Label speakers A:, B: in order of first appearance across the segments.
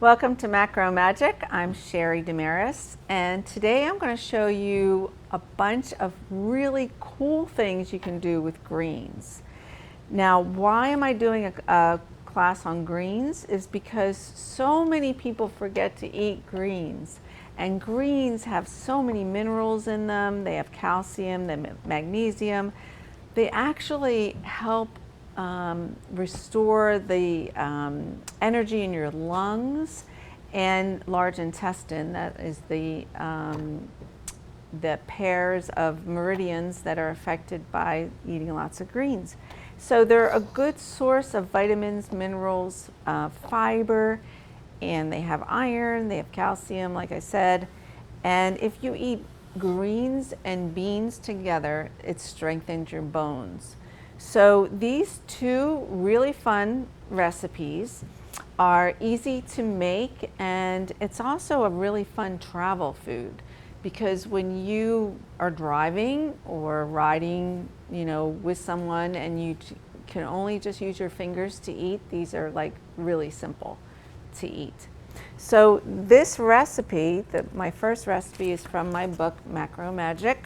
A: Welcome to Macro Magic. I'm Sherry Damaris, and today I'm going to show you a bunch of really cool things you can do with greens. Now, why am I doing a class on greens is because so many people forget to eat greens, and greens have so many minerals in them. They have calcium, they have magnesium. They actually help restore the energy in your lungs and large intestine. That is the pairs of meridians that are affected by eating lots of greens. So they're a good source of vitamins, minerals, fiber, and they have iron, they have calcium, like I said. And if you eat greens and beans together, it strengthens your bones. So these two really fun recipes are easy to make, and it's also a really fun travel food, because when you are driving or riding, with someone and you can only just use your fingers to eat, these are like really simple to eat. So this recipe, my first recipe, is from my book Macro Magic.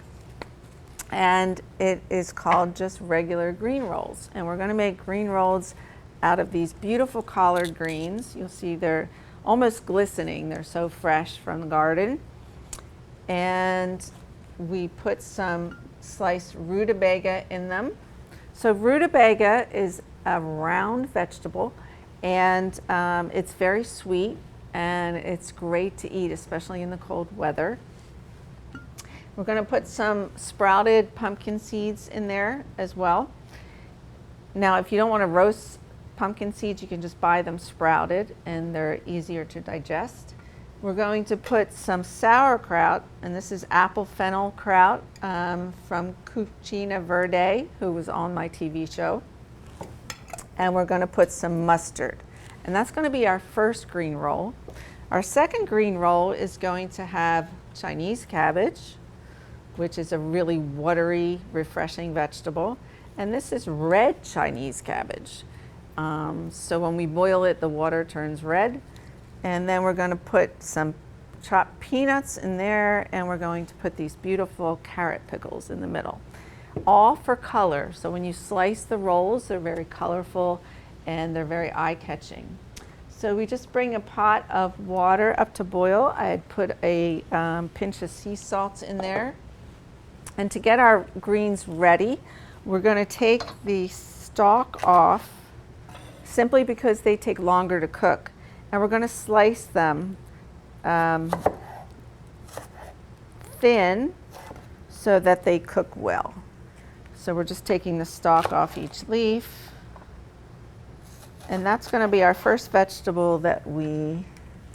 A: And it is called just regular green rolls. And we're going to make green rolls out of these beautiful collard greens. You'll see they're almost glistening. They're so fresh from the garden. And we put some sliced rutabaga in them. So rutabaga is a round vegetable, and it's very sweet, and it's great to eat, especially in the cold weather. We're going to put some sprouted pumpkin seeds in there as well. Now, if you don't want to roast pumpkin seeds, you can just buy them sprouted, and they're easier to digest. We're going to put some sauerkraut, and this is apple fennel kraut from Cucina Verde, who was on my TV show. And we're going to put some mustard. And that's going to be our first green roll. Our second green roll is going to have Chinese cabbage, which is a really watery, refreshing vegetable. And this is red Chinese cabbage. So when we boil it, the water turns red. And then we're going to put some chopped peanuts in there, and we're going to put these beautiful carrot pickles in the middle. All for color. So when you slice the rolls, they're very colorful and they're very eye-catching. So we just bring a pot of water up to boil. I had put a pinch of sea salt in there. And to get our greens ready, we're going to take the stalk off, simply because they take longer to cook. And we're going to slice them thin so that they cook well. So we're just taking the stalk off each leaf. And that's going to be our first vegetable that we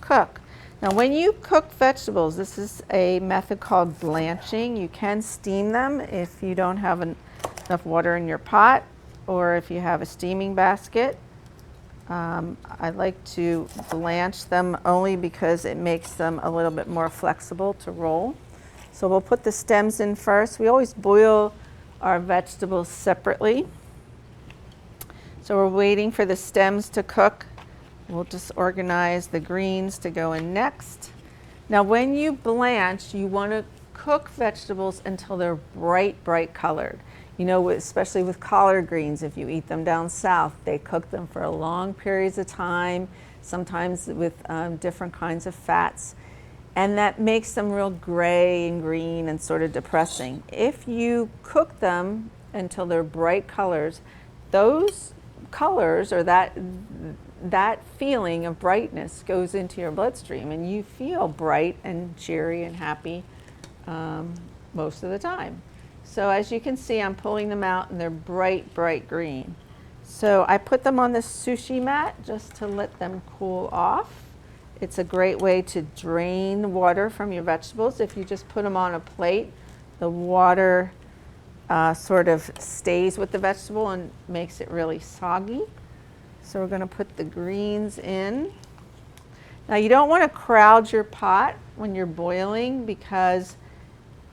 A: cook. Now, when you cook vegetables, this is a method called blanching. You can steam them if you don't have enough water in your pot, or if you have a steaming basket. I like to blanch them only because it makes them a little bit more flexible to roll. So we'll put the stems in first. We always boil our vegetables separately. So we're waiting for the stems to cook. We'll just organize the greens to go in next. Now, when you blanch, you want to cook vegetables until they're bright, bright colored. Especially with collard greens, if you eat them down south, they cook them for long periods of time, sometimes with different kinds of fats. And that makes them real gray and green and sort of depressing. If you cook them until they're bright colors, those colors, or that feeling of brightness, goes into your bloodstream, and you feel bright and cheery and happy most of the time. So as you can see, I'm pulling them out, and they're bright, bright green. So I put them on the sushi mat just to let them cool off. It's a great way to drain water from your vegetables. If you just put them on a plate, the water sort of stays with the vegetable and makes it really soggy. So we're going to put the greens in. Now, you don't want to crowd your pot when you're boiling, because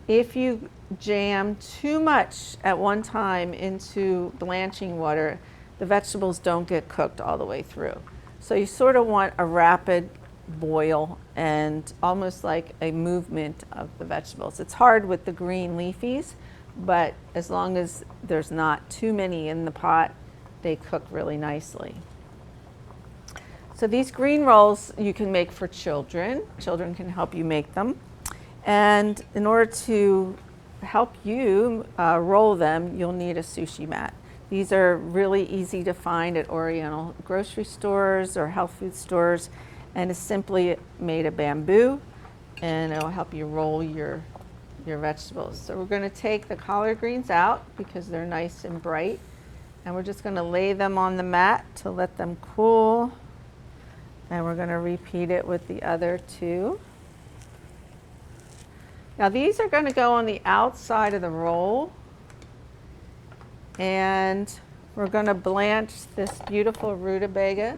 A: if you jam too much at one time into blanching water, the vegetables don't get cooked all the way through. So you sort of want a rapid boil and almost like a movement of the vegetables. It's hard with the green leafies, but as long as there's not too many in the pot, they cook really nicely. So these green rolls you can make for children. Children can help you make them. And in order to help you roll them, you'll need a sushi mat. These are really easy to find at Oriental grocery stores or health food stores, and it's simply made of bamboo, and it'll help you roll your vegetables. So we're going to take the collard greens out because they're nice and bright, and we're just going to lay them on the mat to let them cool, and we're going to repeat it with the other two. Now these are going to go on the outside of the roll, and we're going to blanch this beautiful rutabaga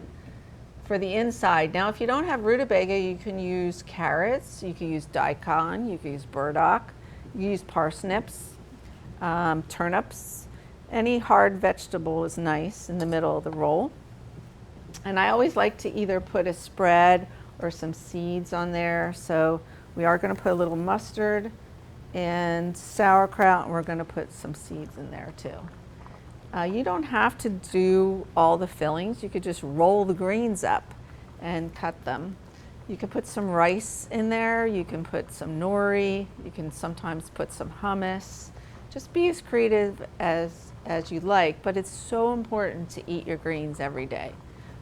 A: for the inside. Now if you don't have rutabaga, you can use carrots, you can use daikon, you can use burdock, you can use parsnips, turnips. Any hard vegetable is nice in the middle of the roll. And I always like to either put a spread or some seeds on there. So we are going to put a little mustard and sauerkraut, and we're going to put some seeds in there too. You don't have to do all the fillings. You could just roll the greens up and cut them. You can put some rice in there. You can put some nori. You can sometimes put some hummus. Just be as creative as you like, but it's so important to eat your greens every day.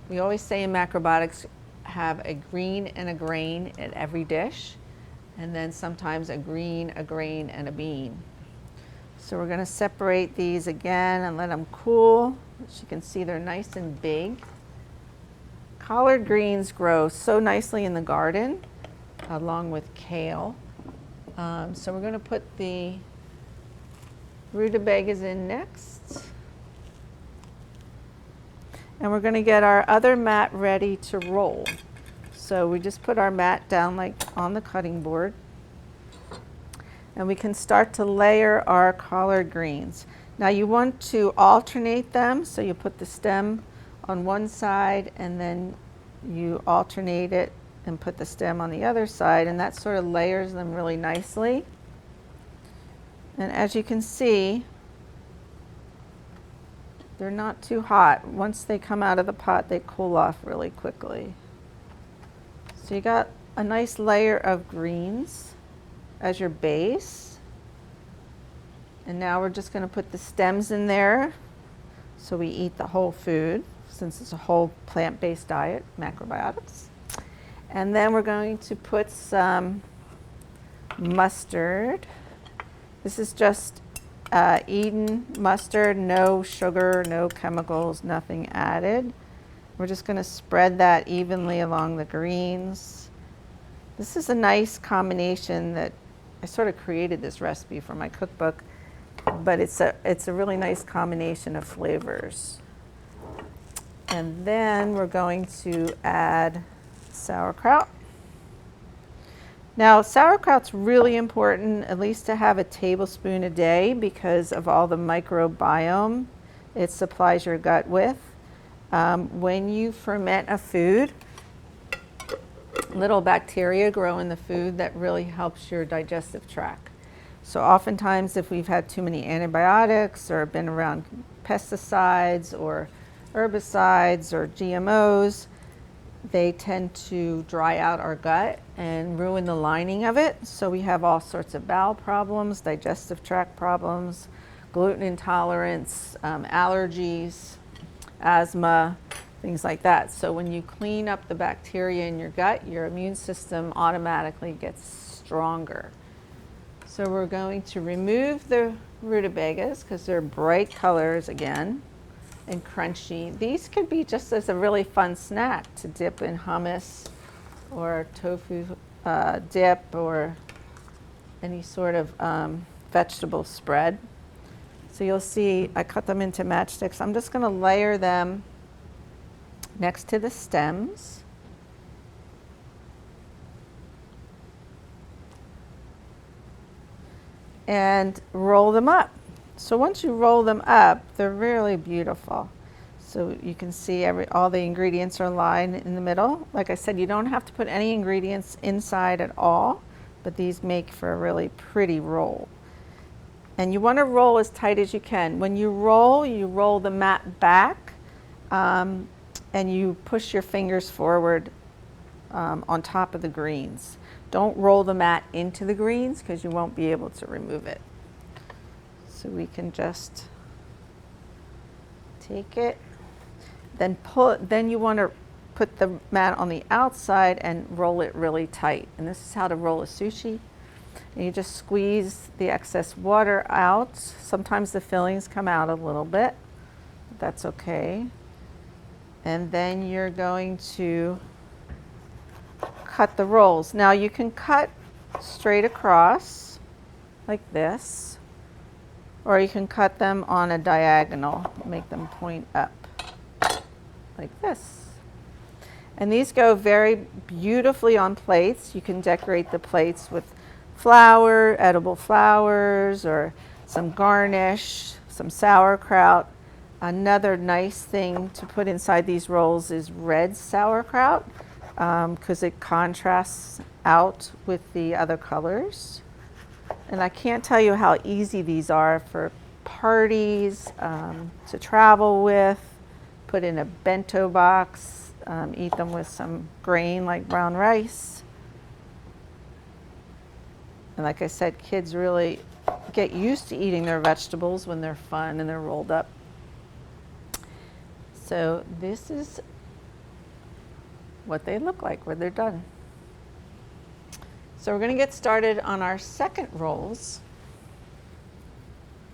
A: We always say in macrobiotics, have a green and a grain at every dish, and then sometimes a green, a grain, and a bean. So we're going to separate these again and let them cool. As you can see, they're nice and big. Collard greens grow so nicely in the garden, along with kale. So we're going to put the rutabagas in next. And we're going to get our other mat ready to roll. So we just put our mat down like on the cutting board. And we can start to layer our collard greens. Now you want to alternate them, so you put the stem on one side and then you alternate it and put the stem on the other side, and that sort of layers them really nicely. And as you can see, they're not too hot. Once they come out of the pot, they cool off really quickly. So you got a nice layer of greens as your base. And now we're just going to put the stems in there so we eat the whole food, since it's a whole plant-based diet, macrobiotics. And then we're going to put some mustard. This is just Eden mustard, no sugar, no chemicals, nothing added. We're just going to spread that evenly along the greens. This is a nice combination that I sort of created this recipe for my cookbook, but it's a really nice combination of flavors. And then we're going to add sauerkraut. Now, sauerkraut's really important, at least to have a tablespoon a day, because of all the microbiome it supplies your gut with. When you ferment a food, little bacteria grow in the food that really helps your digestive tract. So oftentimes if we've had too many antibiotics or been around pesticides or herbicides or GMOs, they tend to dry out our gut and ruin the lining of it. So we have all sorts of bowel problems, digestive tract problems, gluten intolerance, allergies, asthma, things like that. So when you clean up the bacteria in your gut, your immune system automatically gets stronger. So we're going to remove the rutabagas because they're bright colors again and crunchy. These could be just as a really fun snack to dip in hummus or tofu dip or any sort of vegetable spread. So you'll see I cut them into matchsticks. I'm just going to layer them next to the stems. And roll them up. So once you roll them up, they're really beautiful. So you can see all the ingredients are lined in the middle. Like I said, you don't have to put any ingredients inside at all, but these make for a really pretty roll. And you want to roll as tight as you can. When you roll the mat back, and you push your fingers forward on top of the greens. Don't roll the mat into the greens because you won't be able to remove it. So we can just take it, then you want to put the mat on the outside and roll it really tight. And this is how to roll a sushi. And you just squeeze the excess water out. Sometimes the fillings come out a little bit, but that's okay. And then you're going to cut the rolls. Now you can cut straight across like this, or you can cut them on a diagonal, make them point up like this. And these go very beautifully on plates. You can decorate the plates with edible flowers, or some garnish, some sauerkraut. Another nice thing to put inside these rolls is red sauerkraut, because it contrasts out with the other colors. And I can't tell you how easy these are for parties, to travel with, put in a bento box, eat them with some grain like brown rice. And like I said, kids really get used to eating their vegetables when they're fun and they're rolled up. So this is what they look like when they're done. So we're going to get started on our second rolls.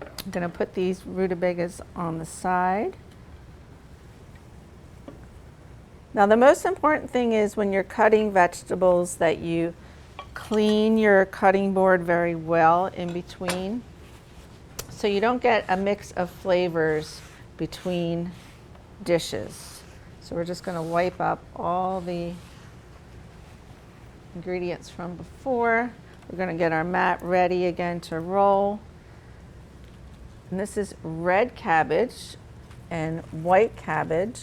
A: I'm going to put these rutabagas on the side. Now the most important thing is when you're cutting vegetables that you clean your cutting board very well in between, so you don't get a mix of flavors between dishes. So we're just going to wipe up all the ingredients from before. We're going to get our mat ready again to roll. And this is red cabbage and white cabbage,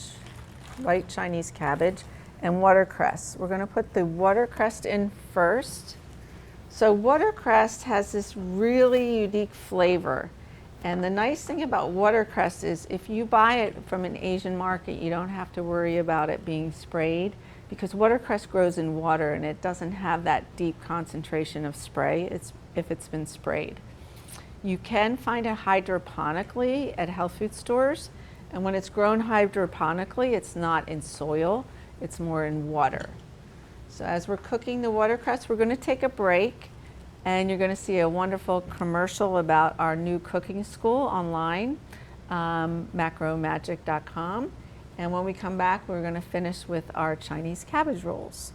A: white Chinese cabbage, and watercress. We're going to put the watercress in first. So watercress has this really unique flavor. And the nice thing about watercress is if you buy it from an Asian market, you don't have to worry about it being sprayed, because watercress grows in water and it doesn't have that deep concentration of spray if it's been sprayed. You can find it hydroponically at health food stores, and when it's grown hydroponically, it's not in soil, it's more in water. So as we're cooking the watercress, we're going to take a break, and you're going to see a wonderful commercial about our new cooking school online, macromagic.com. And when we come back, we're going to finish with our Chinese cabbage rolls.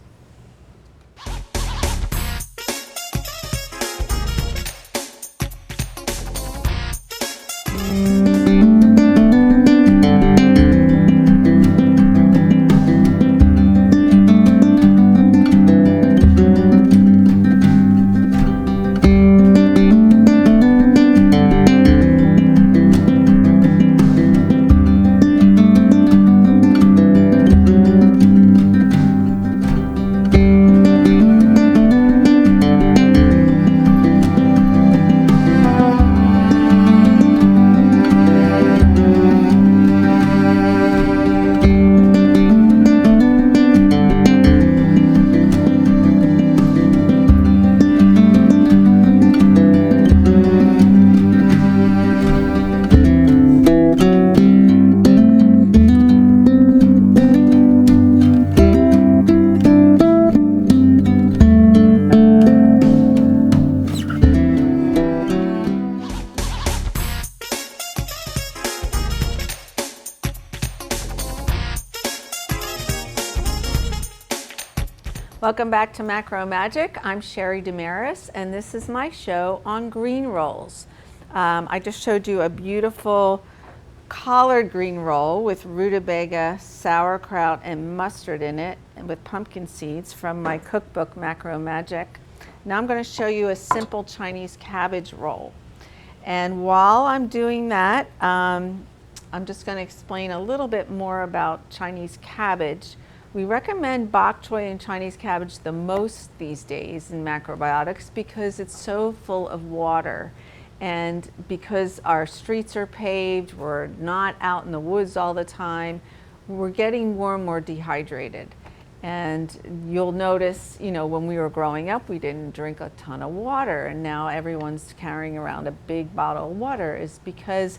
A: Welcome back to Macro Magic. I'm Sherry Damaris, and this is my show on green rolls. I just showed you a beautiful collard green roll with rutabaga, sauerkraut, and mustard in it, and with pumpkin seeds from my cookbook, Macro Magic. Now I'm going to show you a simple Chinese cabbage roll. And while I'm doing that, I'm just going to explain a little bit more about Chinese cabbage. We recommend bok choy and Chinese cabbage the most these days in macrobiotics because it's so full of water. And because our streets are paved, we're not out in the woods all the time, we're getting more and more dehydrated. And you'll notice, you know, when we were growing up, we didn't drink a ton of water, and now everyone's carrying around a big bottle of water. Is because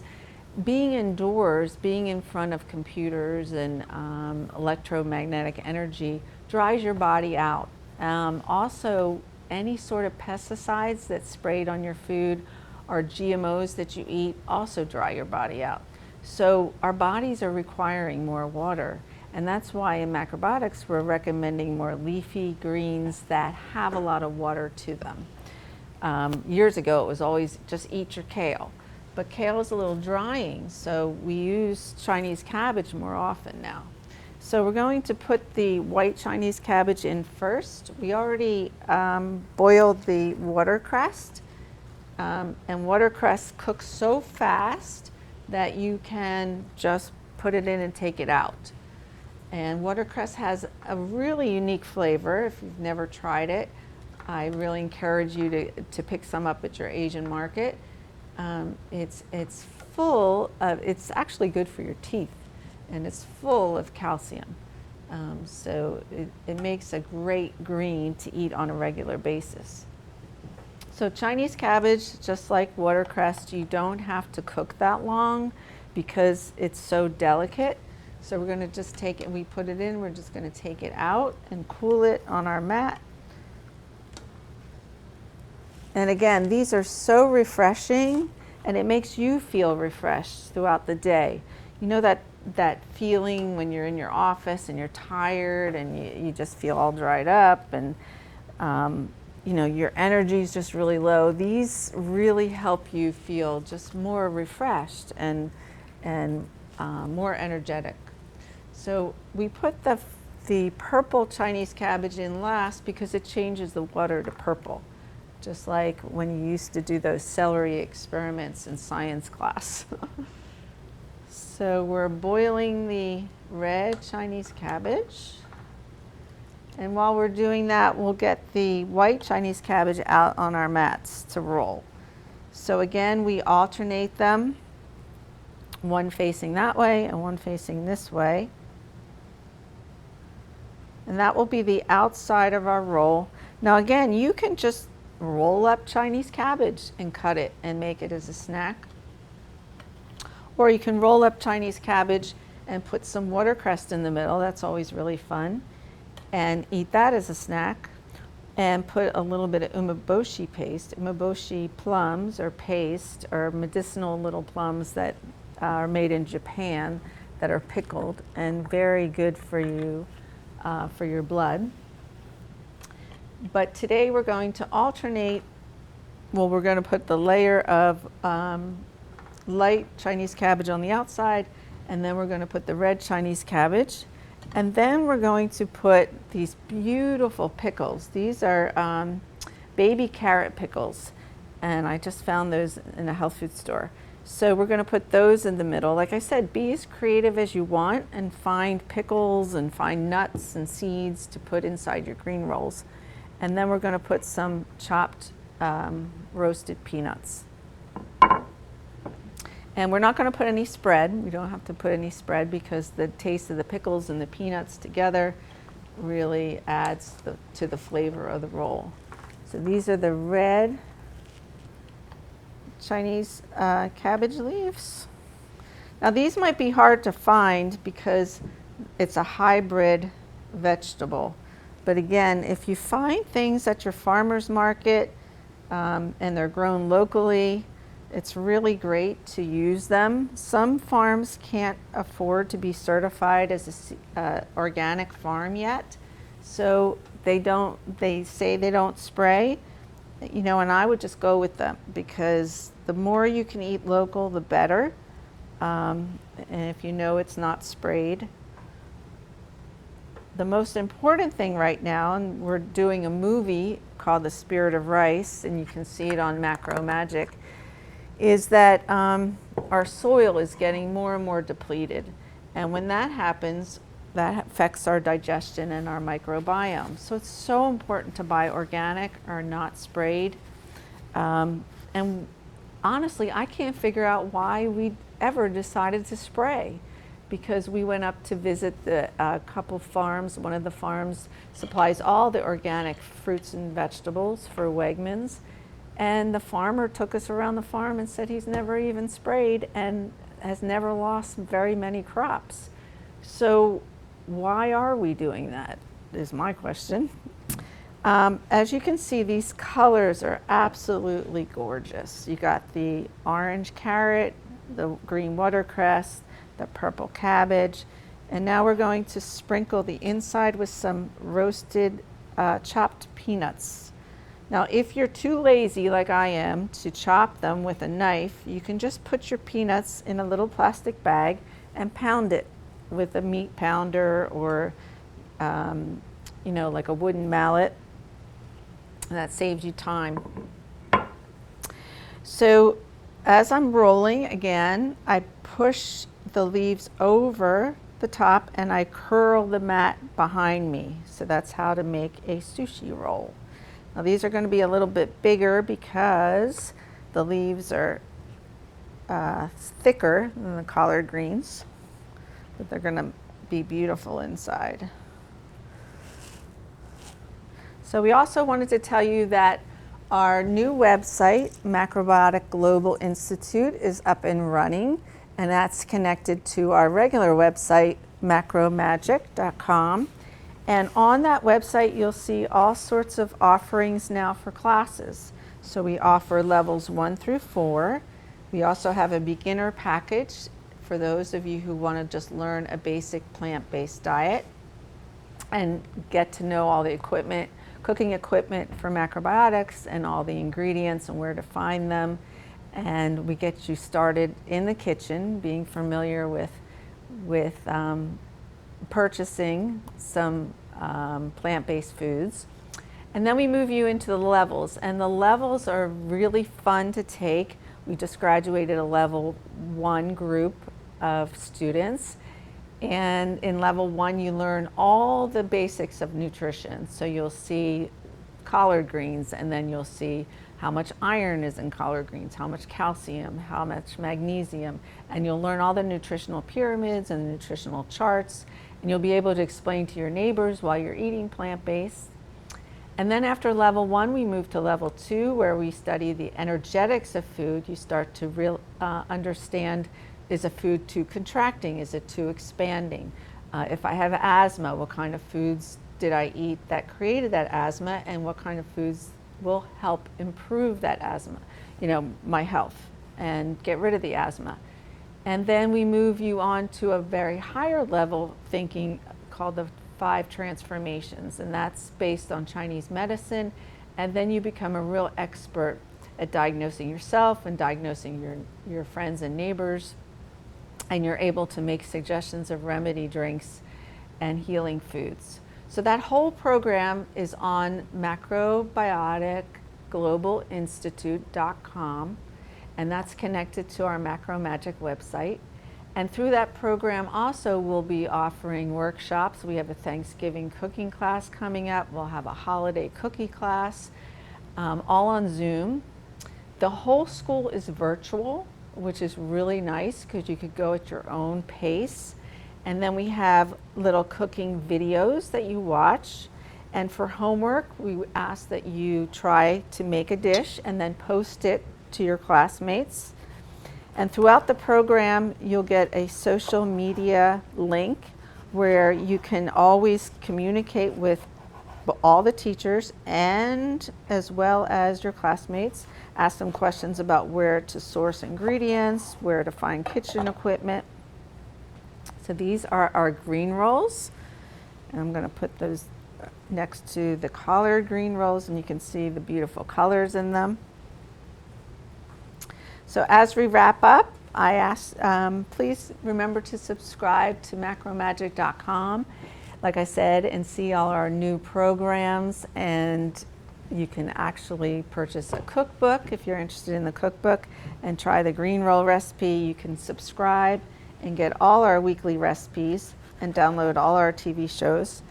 A: being indoors, being in front of computers and electromagnetic energy dries your body out. Also, any sort of pesticides that's sprayed on your food or GMOs that you eat also dry your body out. So our bodies are requiring more water. And that's why in macrobiotics we're recommending more leafy greens that have a lot of water to them. Years ago it was always just eat your kale, but kale is a little drying, so we use Chinese cabbage more often now. So we're going to put the white Chinese cabbage in first. We already boiled the watercress, and watercress cooks so fast that you can just put it in and take it out. And watercress has a really unique flavor. If you've never tried it, I really encourage you to pick some up at your Asian market. It's full of, it's actually good for your teeth, and it's full of calcium. So it makes a great green to eat on a regular basis. So Chinese cabbage, just like watercress, you don't have to cook that long because it's so delicate. So we're going to just take it, we put it in, we're just going to take it out and cool it on our mat. And again, these are so refreshing, and it makes you feel refreshed throughout the day. You know that feeling when you're in your office and you're tired and you just feel all dried up, and you know, your energy is just really low. These really help you feel just more refreshed and more energetic. So we put the purple Chinese cabbage in last because it changes the water to purple, just like when you used to do those celery experiments in science class. So we're boiling the red Chinese cabbage. And while we're doing that, we'll get the white Chinese cabbage out on our mats to roll. So again, we alternate them, one facing that way and one facing this way. And that will be the outside of our roll. Now again, you can just roll up Chinese cabbage and cut it and make it as a snack. Or you can roll up Chinese cabbage and put some watercress in the middle. That's always really fun. And eat that as a snack. And put a little bit of umeboshi paste. Umeboshi plums or paste are medicinal little plums that are made in Japan that are pickled and very good for you, for your blood. But today we're going to alternate. Well, we're going to put the layer of light Chinese cabbage on the outside, and then we're going to put the red Chinese cabbage. And then we're going to put these beautiful pickles. These are baby carrot pickles, and I just found those in a health food store. So we're going to put those in the middle. Like I said, be as creative as you want and find pickles and find nuts and seeds to put inside your green rolls. And then we're going to put some chopped roasted peanuts. And we're not going to put any spread. We don't have to put any spread because the taste of the pickles and the peanuts together really adds to the flavor of the roll. So these are the red Chinese cabbage leaves. Now these might be hard to find because it's a hybrid vegetable. But again, if you find things at your farmer's market and they're grown locally, it's really great to use them. Some farms can't afford to be certified as a organic farm yet, so they say they don't spray, you know, and I would just go with them because the more you can eat local, the better. And if you know it's not sprayed. The most important thing right now, and we're doing a movie called The Spirit of Rice, and you can see it on Macro Magic, is that our soil is getting more and more depleted. And when that happens, that affects our digestion and our microbiome. So it's so important to buy organic or not sprayed. And honestly, I can't figure out why we ever decided to spray, because we went up to visit a couple farms. One of the farms supplies all the organic fruits and vegetables for Wegmans. And the farmer took us around the farm and said he's never even sprayed and has never lost very many crops. So why are we doing that, is my question. As you can see, these colors are absolutely gorgeous. You got the orange carrot, the green watercress, the purple cabbage, and now we're going to sprinkle the inside with some roasted chopped peanuts. Now, if you're too lazy like I am to chop them with a knife, you can just put your peanuts in a little plastic bag and pound it with a meat pounder or you know, like a wooden mallet. And that saves you time. So as I'm rolling again, I push the leaves over the top and I curl the mat behind me. So that's how to make a sushi roll. Now these are going to be a little bit bigger because the leaves are thicker than the collard greens, but they're going to be beautiful inside. So we also wanted to tell you that our new website, Macrobiotic Global Institute, is up and running, and that's connected to our regular website, macromagic.com. And on that website, you'll see all sorts of offerings now for classes. So we offer levels 1 through 4. We also have a beginner package for those of you who want to just learn a basic plant-based diet and get to know all the equipment, cooking equipment for macrobiotics and all the ingredients and where to find them. And we get you started in the kitchen, being familiar with purchasing some plant-based foods. And then we move you into the levels, and the levels are really fun to take. We just graduated a level 1 group of students, and in level 1 you learn all the basics of nutrition. So you'll see collard greens, and then you'll see how much iron is in collard greens, how much calcium, how much magnesium, and you'll learn all the nutritional pyramids and the nutritional charts, and you'll be able to explain to your neighbors while you're eating plant-based. And then after level 1, we move to level 2, where we study the energetics of food. You start to understand, is a food too contracting? Is it too expanding? If I have asthma, what kind of foods did I eat that created that asthma, and what kind of foods will help improve that asthma, you know, my health, and get rid of the asthma. And then we move you on to a very higher level thinking called the 5 transformations, and that's based on Chinese medicine. And then you become a real expert at diagnosing yourself and diagnosing your friends and neighbors, and you're able to make suggestions of remedy drinks and healing foods. So that whole program is on macrobioticglobalinstitute.com, and that's connected to our Macro Magic website. And through that program also we'll be offering workshops. We have a Thanksgiving cooking class coming up. We'll have a holiday cookie class, all on Zoom. The whole school is virtual, which is really nice because you could go at your own pace. And then we have little cooking videos that you watch. And for homework, we ask that you try to make a dish and then post it to your classmates. And throughout the program, you'll get a social media link where you can always communicate with all the teachers and as well as your classmates. Ask them questions about where to source ingredients, where to find kitchen equipment. So these are our green rolls, and I'm going to put those next to the collard green rolls, and you can see the beautiful colors in them. So as we wrap up, I ask, please remember to subscribe to macromagic.com, like I said, and see all our new programs and You can actually purchase a cookbook if you're interested in the cookbook and try the green roll recipe. You can subscribe and get all our weekly recipes and download all our TV shows.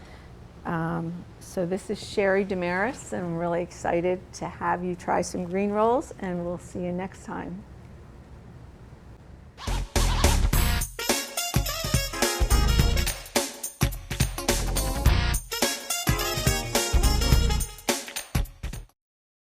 A: So this is Sherry Damaris, and I'm really excited to have you try some green rolls, and we'll see you next time.